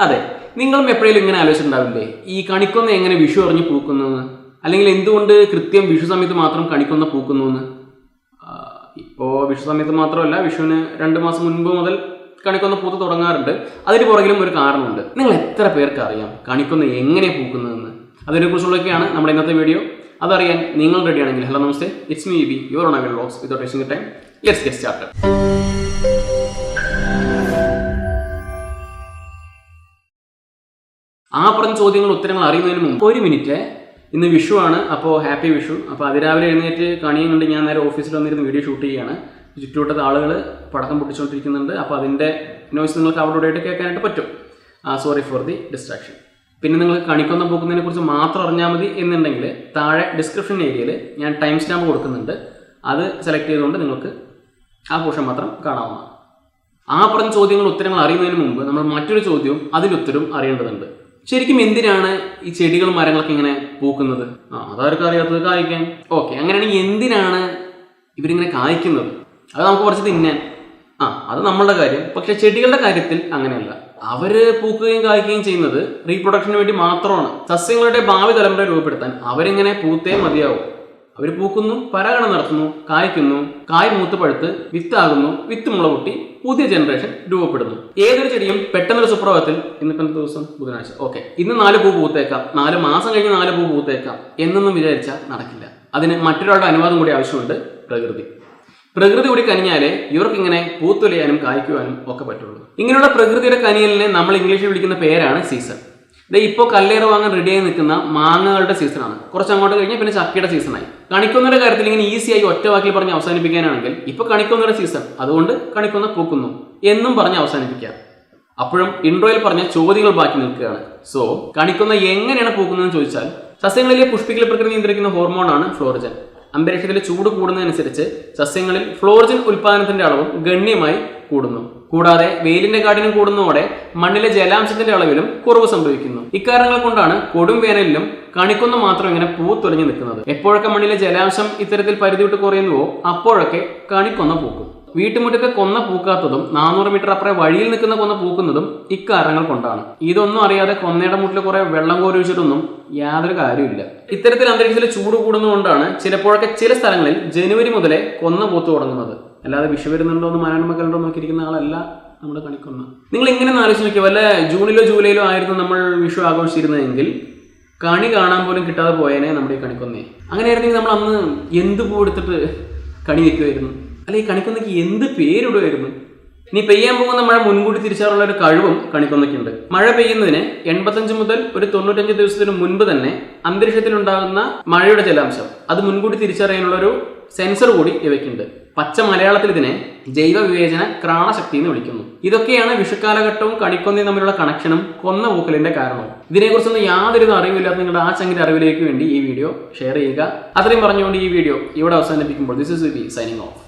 അതെ, നിങ്ങളും എപ്പോഴേലും ഇങ്ങനെ ആലോചിച്ചിട്ടുണ്ടാവില്ലേ ഈ കണിക്കൊന്ന എങ്ങനെ വിഷു അറിഞ്ഞ് പൂക്കുന്നതെന്ന്, അല്ലെങ്കിൽ എന്തുകൊണ്ട് കൃത്യം വിഷു സമയത്ത് മാത്രം കണിക്കൊന്ന പൂക്കുന്നു എന്ന്. ഇപ്പോൾ വിഷു സമയത്ത് മാത്രമല്ല, വിഷുവിന് 2 മാസം മുൻപ് മുതൽ കണിക്കൊന്ന പൂത്ത് തുടങ്ങാറുണ്ട്. അതിന് പുറകിലും ഒരു കാരണമുണ്ട്. നിങ്ങൾ എത്ര പേർക്ക് അറിയാം കണിക്കൊന്ന എങ്ങനെ പൂക്കുന്നതെന്ന്? അതിനെക്കുറിച്ചുള്ളതൊക്കെയാണ് നമ്മുടെ ഇന്നത്തെ വീഡിയോ. അതറിയാൻ നിങ്ങൾ റെഡിയാണെങ്കിൽ ഹലോ നമസ്തേ, it's me B your own vlogs without wasting time. Let's get started. ആ പറഞ്ഞ ചോദ്യങ്ങൾ ഉത്തരങ്ങൾ അറിയുന്നതിന് മുമ്പ് ഒരു മിനിറ്റ്. ഇന്ന് വിഷു ആണ്, അപ്പോൾ ഹാപ്പി വിഷു. അപ്പോൾ അതിരാവിലെ എഴുന്നേറ്റ് കണിയും കണ്ട് ഞാൻ നേരെ ഓഫീസിൽ വന്നിരുന്ന് വീഡിയോ ഷൂട്ട് ചെയ്യുകയാണ്. ചുറ്റുവട്ടത്തെ ആളുകൾ പടക്കം പൊട്ടിച്ചുകൊണ്ടിരിക്കുന്നുണ്ട്. അപ്പോൾ അതിൻ്റെ നോയ്സ് നിങ്ങൾക്ക് അവിടെ ഇവിടെയായിട്ട് കേൾക്കാനായിട്ട് പറ്റും. Sorry for the distraction. പിന്നെ നിങ്ങൾക്ക് കണിക്കൊന്ന പൂക്കുന്നതിനെ കുറിച്ച് മാത്രം അറിഞ്ഞാൽ മതി എന്നുണ്ടെങ്കിൽ താഴെ ഡിസ്ക്രിപ്ഷൻ ഏരിയയിൽ ഞാൻ ടൈം സ്റ്റാമ്പ് കൊടുക്കുന്നുണ്ട്. അത് സെലക്ട് ചെയ്തുകൊണ്ട് നിങ്ങൾക്ക് ആ പോർഷൻ മാത്രം കാണാവുന്നതാണ്. ആ പറഞ്ഞ ചോദ്യങ്ങൾ ഉത്തരങ്ങൾ അറിയുന്നതിന് മുമ്പ് നമ്മൾ മറ്റൊരു ചോദ്യവും അതിലുത്തരവും അറിയേണ്ടതുണ്ട്. ശരിക്കും എന്തിനാണ് ഈ ചെടികളും മരങ്ങളൊക്കെ ഇങ്ങനെ പൂക്കുന്നത്? അതാർക്കും അറിയാത്തത് കായ്ക്കാൻ. ഓക്കെ, അങ്ങനെയാണെങ്കിൽ എന്തിനാണ് ഇവരിങ്ങനെ കായ്ക്കുന്നത്? അത് നമുക്ക് കുറച്ച് തിന്നാൻ. അത് നമ്മളുടെ കാര്യം. പക്ഷെ ചെടികളുടെ കാര്യത്തിൽ അങ്ങനെയല്ല. അവര് പൂക്കുകയും കായ്ക്കുകയും ചെയ്യുന്നത് റീപ്രൊഡക്ഷന് വേണ്ടി മാത്രമാണ്. സസ്യങ്ങളുടെ ഭാവി തലമുറ രൂപപ്പെടുത്താൻ അവരിങ്ങനെ പൂത്തേ മതിയാവും. അവർ പൂക്കുന്നു, പരാഗണം നടത്തുന്നു, കായ്ക്കുന്നു, കായ് മൂത്ത് പഴുത്ത് വിത്താകുന്നു, വിത്ത് മുള പൊട്ടി പുതിയ ജനറേഷൻ രൂപപ്പെടുന്നു. ഏതൊരു ചെടിയും പെട്ടെന്നൊരു സുപ്രഭാതത്തിൽ, ഇന്നിപ്പം ദിവസം ബുധനാഴ്ച, ഓക്കെ, ഇന്ന് 4 പൂ പൂത്തേക്കാം, 4 മാസം കഴിഞ്ഞ് 4 പൂ പൂത്തേക്കാം എന്നൊന്നും വിചാരിച്ചാൽ നടക്കില്ല. അതിന് മറ്റൊരാളുടെ അനുവാദം കൂടി ആവശ്യമുണ്ട്, പ്രകൃതി കൂടി കനിഞ്ഞാലേ ഇവർക്കിങ്ങനെ പൂത്തുലയാനും കായ്ക്കുവാനും ഒക്കെ പറ്റുള്ളൂ. ഇങ്ങനെയുള്ള പ്രകൃതിയുടെ കനിയലിനെ നമ്മൾ ഇംഗ്ലീഷിൽ വിളിക്കുന്ന പേരാണ് സീസൺ. ഇപ്പോൾ കല്ലേറ് വാങ്ങാൻ റെഡിയായി നിൽക്കുന്ന മാങ്ങകളുടെ സീസണാണ്. കുറച്ച് അങ്ങോട്ട് കഴിഞ്ഞാൽ പിന്നെ ചക്കയുടെ സീസണായി. കണിക്കൊന്നയുടെ കാര്യത്തിൽ ഇങ്ങനെ ഈസിയായി ഒറ്റ വാക്കിൽ പറഞ്ഞ് അവസാനിപ്പിക്കാനാണെങ്കിൽ ഇപ്പോൾ കണിക്കൊന്നയുടെ സീസൺ, അതുകൊണ്ട് കണിക്കൊന്ന പൂക്കുന്നു എന്നും പറഞ്ഞ് അവസാനിപ്പിക്കാം. അപ്പോഴും ഇൻട്രോയിൽ പറഞ്ഞ ചോദ്യങ്ങൾ ബാക്കി നിൽക്കുകയാണ്. സോ കണിക്കൊന്ന എങ്ങനെയാണ് പൂക്കുന്നതെന്ന് ചോദിച്ചാൽ, സസ്യങ്ങളിലെ പുഷ്പിക്കൽ പ്രക്രിയ നിയന്ത്രിക്കുന്ന ഹോർമോണാണ് ഫ്ലോറിജൻ. അന്തരീക്ഷത്തിലെ ചൂട് കൂടുന്നതനുസരിച്ച് സസ്യങ്ങളിൽ ഫ്ലോറിജൻ ഉൽപാദനത്തിന്റെ അളവും ഗണ്യമായി കൂടുന്നു. കൂടാതെ വെയിലിന്റെ കാഠിന്യം കൂടുന്നതോടെ മണ്ണിലെ ജലാംശത്തിന്റെ അളവിലും കുറവ് സംഭവിക്കുന്നു. ഇക്കാരണങ്ങൾ കൊണ്ടാണ് കൊടും വേനലിലും കണിക്കൊന്ന മാത്രം ഇങ്ങനെ പൂത്തൊലിഞ്ഞു നിൽക്കുന്നത്. എപ്പോഴൊക്കെ മണ്ണിലെ ജലാംശം ഇത്തരത്തിൽ പരിധി വിട്ട് കുറയുന്നുവോ അപ്പോഴൊക്കെ കണിക്കൊന്ന പൂക്കും. വീട്ടുമുറ്റത്തെ കൊന്ന പൂക്കാത്തതും 400 മീറ്റർ അപ്പുറം വഴിയിൽ നിൽക്കുന്ന കൊന്ന പൂക്കുന്നതും ഇക്കാരണങ്ങൾ കൊണ്ടാണ്. ഇതൊന്നും അറിയാതെ കൊന്നയുടെ മുട്ടിൽ കുറെ വെള്ളം കോരിവെച്ചിട്ടൊന്നും യാതൊരു കാര്യമില്ല. ഇത്തരത്തിൽ അന്തരീക്ഷത്തിൽ ചൂട് കൂടുന്നതുകൊണ്ടാണ് ചിലപ്പോഴൊക്കെ ചില സ്ഥലങ്ങളിൽ ജനുവരി മുതലേ കൊന്ന പൂത്ത് തുടങ്ങുന്നത്. അല്ലാതെ വിഷു വരുന്നുണ്ടോ എന്ന് മനോരമ കലണ്ടർ നോക്കിയിരിക്കുന്ന ആളല്ല നമ്മുടെ കണിക്കൊന്ന. നിങ്ങൾ ഇങ്ങനെ ആലോചിച്ച് നോക്കിയോ, വല്ല ജൂണിലോ ജൂലൈയിലോ ആയിരുന്നു നമ്മൾ വിഷു ആഘോഷിച്ചിരുന്നതെങ്കിൽ കണി കാണാൻ പോലും കിട്ടാതെ പോയേനെ നമ്മുടെ ഈ കണിക്കൊന്നേ. അങ്ങനെയായിരുന്നെങ്കിൽ നമ്മൾ അന്ന് എന്ത് പൂ എടുത്തിട്ട് കണി വെക്കുമായിരുന്നു? അല്ലെ, ഈ കണിക്കൊന്നയ്ക്ക് എന്ത് പേരിടുമായിരുന്നു? ഇനി പെയ്യാൻ പോകുന്ന മഴ മുൻകൂട്ടി തിരിച്ചറിയാനുള്ള ഒരു കഴിവും കണിക്കൊന്നയ്ക്കുണ്ട്. മഴ പെയ്യുന്നതിന് 85 മുതൽ ഒരു 95 ദിവസത്തിന് മുൻപ് തന്നെ അന്തരീക്ഷത്തിൽ ഉണ്ടാകുന്ന മഴയുടെ ജലാംശം അത് മുൻകൂട്ടി തിരിച്ചറിയാനുള്ള ഒരു സെൻസർ കൂടി ഇവയ്ക്കുണ്ട്. പച്ച മലയാളത്തിൽ ഇതിനെ ജൈവ വിവേചന ക്രാണശക്തി എന്ന് വിളിക്കുന്നു. ഇതൊക്കെയാണ് വിഷുക്കാലഘട്ടവും കണിക്കൊന്നയും തമ്മിലുള്ള കണക്ഷനും കൊന്ന പൂക്കലിന്റെ കാരണവും. ഇതിനെക്കുറിച്ചൊന്നും യാതൊരു അറിവില്ലാത്ത നിങ്ങളുടെ ആ ചങ്കിന്റെ അറിവിലേക്ക് വേണ്ടി ഈ വീഡിയോ ഷെയർ ചെയ്യുക. അത്രയും പറഞ്ഞുകൊണ്ട് ഈ വീഡിയോ ഇവിടെ അവസാനിപ്പിക്കുമ്പോൾ this is B signing of.